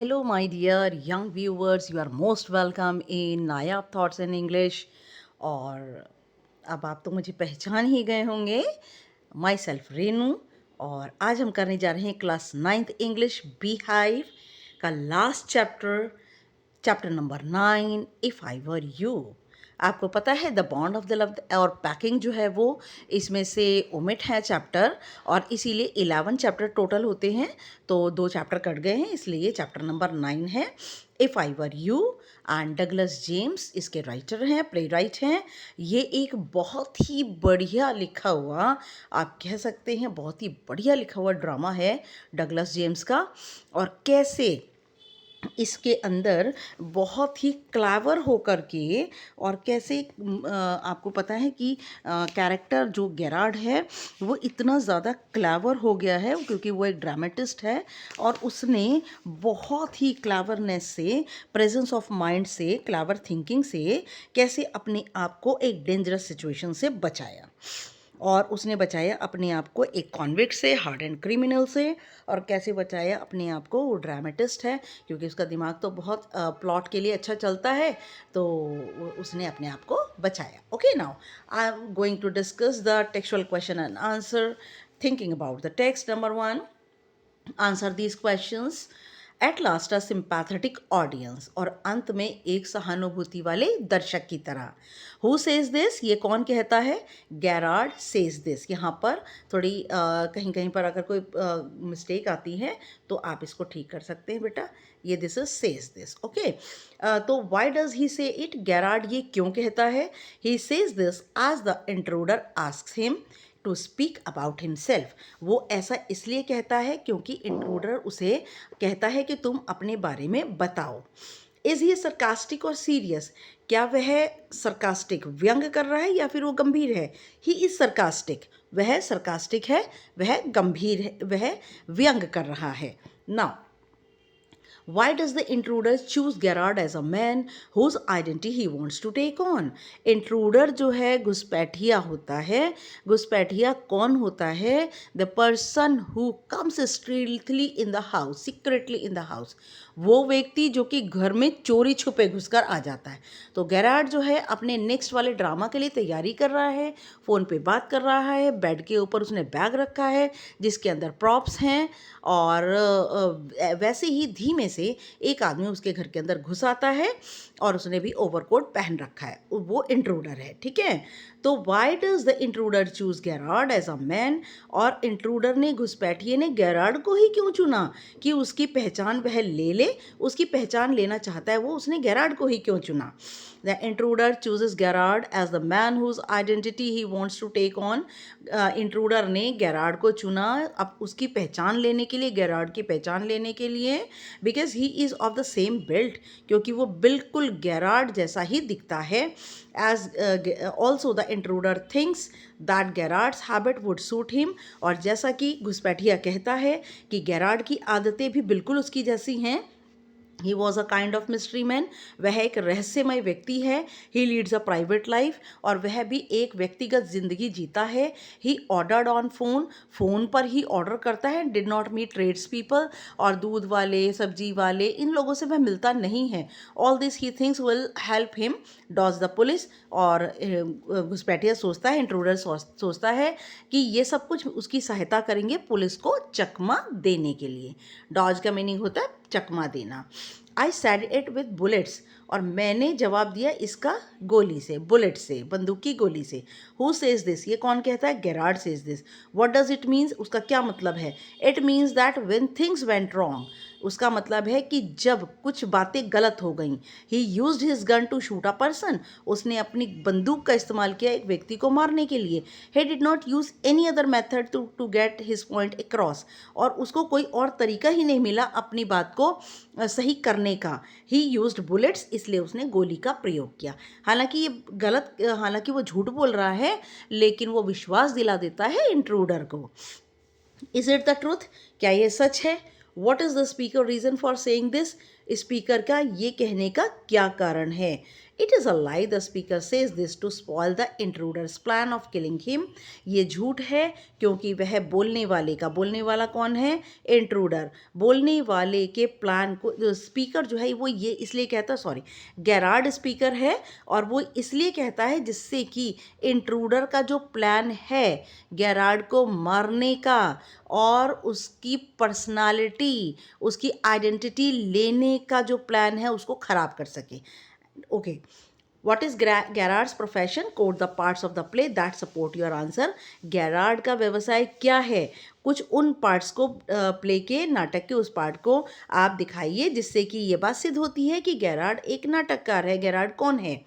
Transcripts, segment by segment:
Hello, my dear young viewers. You are most welcome in Nayab thoughts in English. और अब आप तो मुझे पहचान ही गए होंगे, माई सेल्फ रेनू। और आज हम करने जा रहे हैं class 9th English beehive का last chapter, chapter number 9, if I were you. आपको पता है the bond of the love और पैकिंग जो है वो इसमें से ओमिट है चैप्टर, और इसीलिए 11 चैप्टर टोटल होते हैं। तो 2 चैप्टर कट गए हैं, इसलिए ये चैप्टर नंबर 9 है, if I were you. And Douglas James इसके राइटर हैं, प्ले राइट हैं। ये एक बहुत ही बढ़िया लिखा हुआ, आप कह सकते हैं बहुत ही बढ़िया लिखा हुआ ड्रामा है डगलस जेम्स का। और कैसे इसके अंदर बहुत ही क्लेवर होकर के, और कैसे आपको पता है कि कैरेक्टर जो गेरार्ड है वो इतना ज़्यादा क्लेवर हो गया है क्योंकि वो एक ड्रामेटिस्ट है, और उसने बहुत ही क्लेवरनेस से, प्रेजेंस ऑफ माइंड से, क्लेवर थिंकिंग से कैसे अपने आप को एक डेंजरस सिचुएशन से बचाया। और उसने बचाया अपने आप को एक कॉन्विक्ट से, हार्ड एंड क्रिमिनल से। और कैसे बचाया अपने आप को, वो ड्रामेटिस्ट है क्योंकि उसका दिमाग तो बहुत प्लॉट के लिए अच्छा चलता है, तो उसने अपने आप को बचाया। Okay, now I am going to discuss the textual question and answer, thinking about the text. Number 1, answer these questions. At last a sympathetic audience, और अंत में एक सहानुभूति वाले दर्शक की तरह। हु सेज दिस, ये कौन कहता है? Gerard says this. यहाँ पर थोड़ी कहीं कहीं पर अगर कोई मिस्टेक आती है तो आप इसको ठीक कर सकते हैं बेटा। ये this is says this. Okay, तो why does he say it, Gerard ये क्यों कहता है? He says this as the intruder asks him to speak about himself. वो ऐसा इसलिए कहता है क्योंकि इंट्रूडर उसे कहता है कि तुम अपने बारे में बताओ। इज ही सरकास्टिक और सीरियस, क्या वह सरकास्टिक व्यंग कर रहा है या फिर वो गंभीर है? ही इज सरकास्टिक, वह सरकास्टिक है, वह गंभीर है, वह व्यंग कर रहा है। Now, why does the intruder choose Gerard as a man whose identity he wants to take on? Intruder जो है घुसपैठिया होता है। घुसपैठिया कौन होता है? The person who comes stealthily in the house, secretly in the house. वो व्यक्ति जो कि घर में चोरी छुपे घुसकर आ जाता है। तो गेरार्ड जो है अपने नेक्स्ट वाले ड्रामा के लिए तैयारी कर रहा है, फ़ोन पे बात कर रहा है, बेड के ऊपर उसने बैग रखा है जिसके अंदर प्रॉप्स हैं, और वैसे ही धीमे से एक आदमी उसके घर के अंदर घुस आता है और उसने भी ओवरकोट पहन रखा है, वो इंट्रूडर है। ठीक है, तो why does the intruder choose Gerard as a man? और इंट्रूडर ने, घुसपैठिए ने गेरार्ड को ही क्यों चुना कि उसकी पहचान वह ले ले? उसकी पहचान लेना चाहता है वो, उसने गेरार्ड को ही क्यों चुना? The intruder chooses Gerard as the man whose identity he wants to take on. Intruder ने गेरार्ड को चुना अब उसकी पहचान लेने के लिए, गेरार्ड की पहचान लेने के लिए, because he is of the same built, क्योंकि वो बिल्कुल गेरार्ड जैसा ही दिखता है। As also the intruder thinks that Gerard's habit would suit him, और जैसा कि घुसपैठिया कहता है कि गेरार्ड की आदतें भी बिल्कुल उसकी जैसी हैं। He was a kind of mystery man, वह एक रहस्यमय व्यक्ति है। He leads a private life, और वह भी एक व्यक्तिगत जिंदगी जीता है। He ordered on phone, phone पर ही ऑर्डर करता है। Did not meet trades people, और दूध वाले, सब्जी वाले, इन लोगों से वह मिलता नहीं है। All this he things will help him dodge the police. और घुसपैठिया सोचता है, इंट्रूडर सोचता है कि ये सब कुछ उसकी सहायता करेंगे पुलिस को चकमा देने के लिए। डॉज का मीनिंग होता है चकमा देना। आई सैड इट विद बुलेट्स, और मैंने जवाब दिया इसका गोली से, बुलेट से, बंदूक की गोली से। हु सेज दिस, ये कौन कहता है? Gerard says this. What does it means, उसका क्या मतलब है? It means that when things went wrong, उसका मतलब है कि जब कुछ बातें गलत हो गई। He used his gun to shoot a person, उसने अपनी बंदूक का इस्तेमाल किया एक व्यक्ति को मारने के लिए। He did not use any other method to get his point across, और उसको कोई और तरीका ही नहीं मिला अपनी बात को सही करने का। ही यूज्ड बुलेट्स, इसलिए उसने गोली का प्रयोग किया। हालांकि ये गलत, हालांकि वो झूठ बोल रहा है, लेकिन वो विश्वास दिला देता है इंट्रूडर को। इज इट द ट्रूथ, क्या ये सच है? What is the speaker reason for saying this, speaker का ये कहने का क्या कारण है? It is a lie the speaker says this to spoil the intruder's plan of killing him. ये झूठ है क्योंकि वह बोलने वाले का, बोलने वाला कौन है? इंट्रूडर। बोलने वाले के प्लान को जो स्पीकर जो है वो ये इसलिए कहता है, सॉरी, गैरार्ड स्पीकर है और वो इसलिए कहता है जिससे कि इंट्रूडर का जो प्लान है गैरार्ड को मारने का और उसकी पर्सनालिटी, उसकी आइडेंटिटी लेने का जो प्लान है उसको ख़राब कर सके। Okay, what is Gerard's profession? Quote the parts of the play that support your answer. Gerard का व्यवसाय क्या है? कुछ उन पार्ट्स को प्ले के, नाटक के उस पार्ट को आप दिखाइए जिससे कि ये बात सिद्ध होती है कि गैरार्ड एक नाटककार है। गैरार्ड कौन है?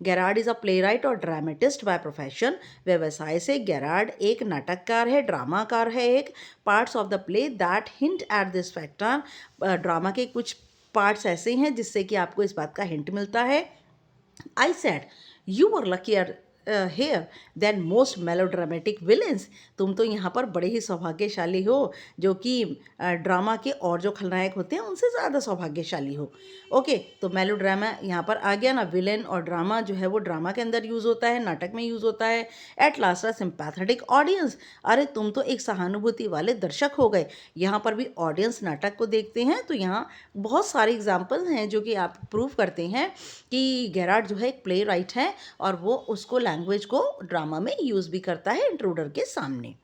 Garrard is a play right और ड्रामेटिस्ट बाय प्रोफेशन। व्यवसाय से गैरार्ड एक नाटककार है, ड्रामाकार है एक। Parts of the play that hint at this factor. Drama के कुछ पार्ट्स ऐसे हैं जिससे कि आपको इस बात का हिंट मिलता है। I said, you were luckier here than most melodramatic villains. तुम तो यहाँ पर बड़े ही सौभाग्यशाली हो, जो कि ड्रामा के और जो खलनायक होते हैं उनसे ज़्यादा सौभाग्यशाली हो। ओके, तो मेलोड्रामा यहाँ पर आ गया ना। विलेन और ड्रामा जो है वो ड्रामा के अंदर यूज़ होता है, नाटक में यूज़ होता है। Eight last a sympathetic audience. अरे तुम तो एक सहानुभूति वाले दर्शक हो गए। यहाँ पर भी ऑडियंस नाटक को देखते हैं, तो यहाँ बहुत सारे एग्जाम्पल हैं जो कि आप प्रूव करते हैं कि गैरार्ड जो है एक प्ले राइट है और वो उसको लैंग्वेज को ड्रामा में यूज़ भी करता है इंट्रूडर के सामने।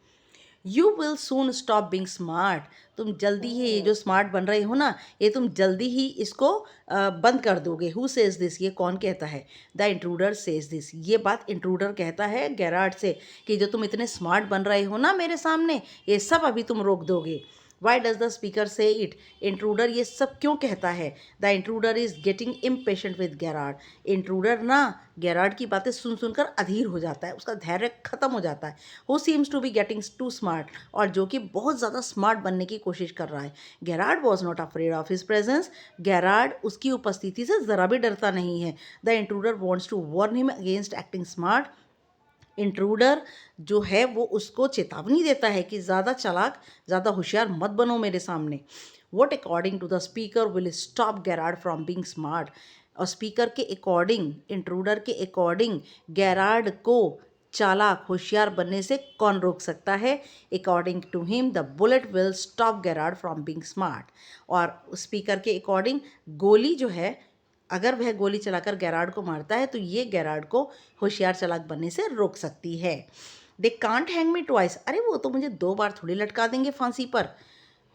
You will soon stop being smart. तुम जल्दी ही ये जो स्मार्ट बन रहे हो ना, ये तुम जल्दी ही इसको बंद कर दोगे। Who says this? ये कौन कहता है? The intruder says this. ये बात इंट्रूडर कहता है गैरार्ड से कि जो तुम इतने स्मार्ट बन रहे हो ना मेरे सामने, ये सब अभी तुम रोक दोगे। वाई डज द स्पीकर से इट? इंट्रूडर ये सब क्यों कहता है? The intruder is getting impatient with Garrard. Intruder ना गैरार्ड की बातें सुन सुनकर अधीर हो जाता है, उसका धैर्य खत्म हो जाता है। Who seems to be getting too smart, और जो कि बहुत ज़्यादा स्मार्ट बनने की कोशिश कर रहा है। Gerard was not afraid of his presence. Gerard उसकी उपस्थिति से ज़रा भी डरता नहीं है। The intruder wants to warn him against acting smart. Intruder जो है वो उसको चेतावनी देता है कि ज़्यादा चालाक, ज़्यादा होशियार मत बनो मेरे सामने। What according to the speaker will stop Gerard from being smart. और स्पीकर के अकॉर्डिंग, इंट्रूडर के अकॉर्डिंग गैरार्ड को चालाक, होशियार बनने से कौन रोक सकता है? According to him the bullet will stop Gerard from being smart. और स्पीकर के अकॉर्डिंग गोली जो है, अगर वह गोली चलाकर गैरार्ड को मारता है तो ये गैरार्ड को होशियार चालाक बनने से रोक सकती है। They can't hang me twice. अरे वो तो मुझे 2 बार थोड़ी लटका देंगे फांसी पर।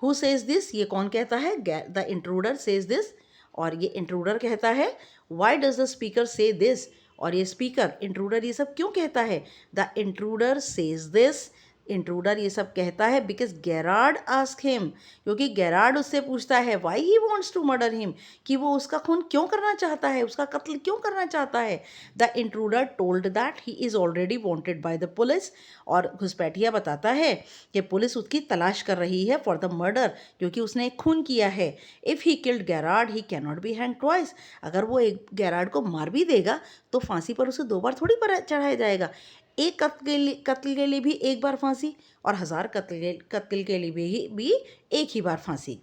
Who says this? ये कौन कहता है? The intruder says this. और ये इंट्रूडर कहता है। Why does the speaker say this? और ये स्पीकर, इंट्रूडर ये सब क्यों कहता है? The intruder says this. Intruder ये सब कहता है बिकॉज गैरार्ड आस्क हिम, क्योंकि गैरार्ड उससे पूछता है why he wants to murder him, कि वो उसका खून क्यों करना चाहता है, उसका कत्ल क्यों करना चाहता है। The intruder told that he is already wanted by the police. और घुसपैठिया बताता है कि पुलिस उसकी तलाश कर रही है फॉर द मर्डर, क्योंकि उसने एक खून किया है। If he killed Garrard he can not be hang twice. अगर वो एक गैरार्ड को मार भी देगा तो फांसी पर उसे 2 बार थोड़ी पर चढ़ाया जाएगा। एक कत्ल के लिए भी 1 बार फांसी, और 1000 कत्ल के लिए भी एक ही बार फांसी।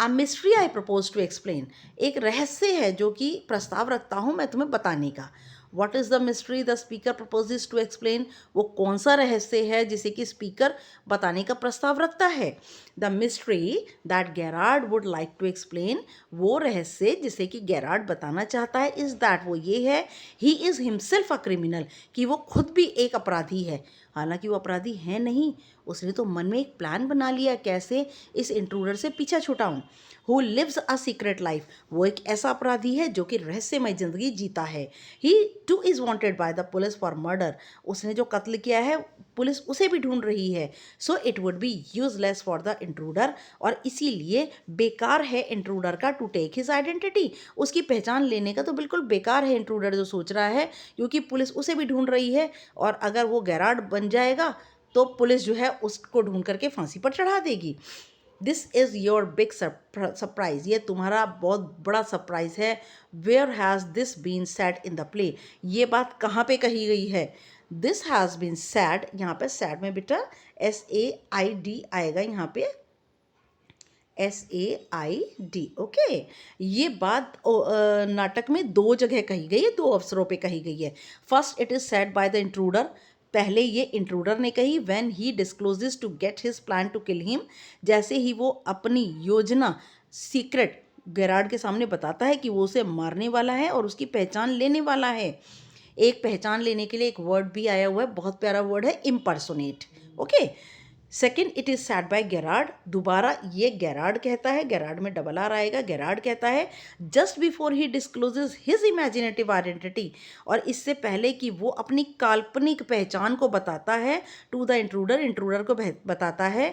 A mystery I propose to explain. एक रहस्य है जो कि प्रस्ताव रखता हूँ मैं तुम्हें बताने का। What is the mystery the speaker proposes to explain? वो कौन सा रहस्य है जिसे कि स्पीकर बताने का प्रस्ताव रखता है? The mystery that Gerard would like to explain. वो रहस्य जिसे कि गैरार्ड बताना चाहता है इज़ दैट, वो ये है, he is himself a criminal, कि वो खुद भी एक अपराधी है। हालांकि वो अपराधी है नहीं, उसने तो मन में एक प्लान बना लिया कैसे इस इंट्रूडर से पीछा छुटाऊं। Who lives a secret life. वो एक ऐसा अपराधी है जो कि रहस्यमय जिंदगी जीता है। He too is wanted by the police for murder. उसने जो कत्ल किया है पुलिस उसे भी ढूंढ रही है। So it would be useless for the intruder. और इसीलिए बेकार है इंट्रूडर का टू टेक हिज आइडेंटिटी। उसकी पहचान लेने का तो बिल्कुल बेकार है इंट्रूडर जो सोच रहा है, क्योंकि पुलिस उसे भी ढूंढ रही है। और अगर वो गैरार्ड बन जाएगा तो पुलिस जो है उसको ढूंढ करके फांसी पर चढ़ा देगी। This is your big surprise. ये तुम्हारा बहुत बड़ा सरप्राइज है। Where has this been said in the play? ये बात कहाँ पे कही गई है? दिस हैज़ बीन सेड, यहाँ पे सैड में बेटा SAID आएगा यहाँ पे, SAID। ओके, ये बात नाटक में दो जगह कही गई है, दो अवसरों पे कही गई है। First it is said by the intruder, पहले ये इंट्रूडर ने कही when he discloses to get his plan to kill him, जैसे ही वो अपनी योजना सीक्रेट गेरार्ड के सामने बताता है कि वो उसे मारने वाला है और उसकी पहचान लेने वाला है। एक पहचान लेने के लिए एक वर्ड भी आया हुआ है, बहुत प्यारा वर्ड है, impersonate. Okay, second it is said by Gerard, दोबारा ये गेरार्ड कहता है, गेरार्ड में डबल आर आएगा, गेरार्ड कहता है just before he discloses his imaginative identity, और इससे पहले कि वो अपनी काल्पनिक पहचान को बताता है टू द इंट्रूडर, इंट्रूडर को बताता है।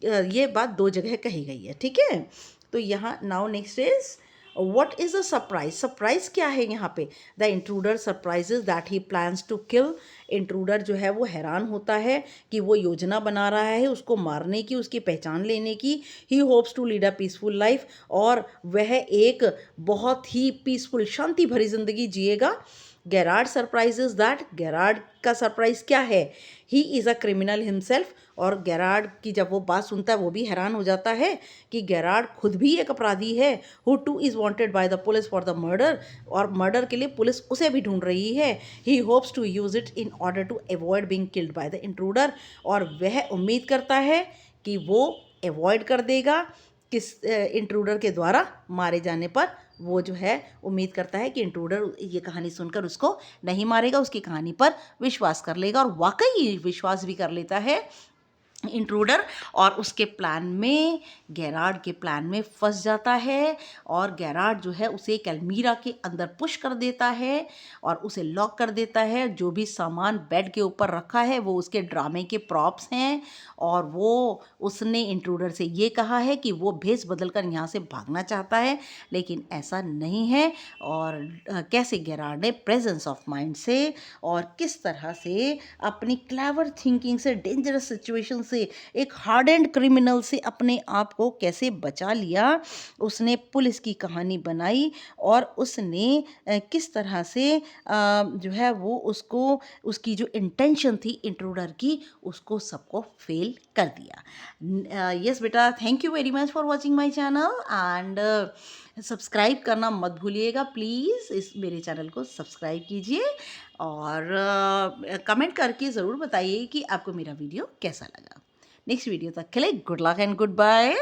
ये बात दो जगह कही गई है, ठीक है। तो यहाँ now next is what is a surprise, surprise क्या है यहाँ पे। The intruder surprises that he plans to kill, intruder जो है वो हैरान होता है कि वो योजना बना रहा है उसको मारने की, उसकी पहचान लेने की। He hopes to lead a peaceful life, और वह एक बहुत ही पीसफुल शांति भरी जिंदगी जिएगा। गेरार्ड सरप्राइजेज दैट, गेरार्ड का सरप्राइज क्या है, he is a criminal himself, और गेरार्ड की जब वो बात सुनता है वो भी हैरान हो जाता है कि गेरार्ड खुद भी एक अपराधी है। Who too is wanted by the police for the murder, और मर्डर के लिए पुलिस उसे भी ढूंढ रही है। He hopes to use it in order to avoid being killed by the intruder, और वह उम्मीद करता है कि वो अवॉइड कर देगा किस इंट्रूडर के द्वारा मारे जाने पर। वो जो है उम्मीद करता है कि इंट्रूडर ये कहानी सुनकर उसको नहीं मारेगा, उसकी कहानी पर विश्वास कर लेगा, और वाकई विश्वास भी कर लेता है इंट्रूडर, और उसके प्लान में, गेरार्ड के प्लान में फंस जाता है, और गेरार्ड जो है उसे एक अलमीरा के अंदर पुश कर देता है और उसे लॉक कर देता है। जो भी सामान बेड के ऊपर रखा है वो उसके ड्रामे के प्रॉप्स हैं, और वो उसने इंट्रूडर से ये कहा है कि वो भेस बदल कर यहाँ से भागना चाहता है, लेकिन ऐसा नहीं है। और कैसे गेरार्ड ने प्रेजेंस ऑफ माइंड से और किस तरह से अपनी क्लेवर थिंकिंग से डेंजरस सिचुएशन से, एक हार्डेंड क्रिमिनल से अपने आप को कैसे बचा लिया, उसने पुलिस की कहानी बनाई, और उसने किस तरह से जो है वो उसको, उसकी जो इंटेंशन थी इंट्रूडर की, उसको सबको फेल कर दिया। यस बेटा, thank you very much for watching my channel, and subscribe करना मत भूलिएगा प्लीज़, इस मेरे चैनल को सब्सक्राइब कीजिए, और कमेंट करके ज़रूर बताइए कि आपको मेरा वीडियो कैसा लगा। नेक्स्ट वीडियो तक के लिए good luck and good bye.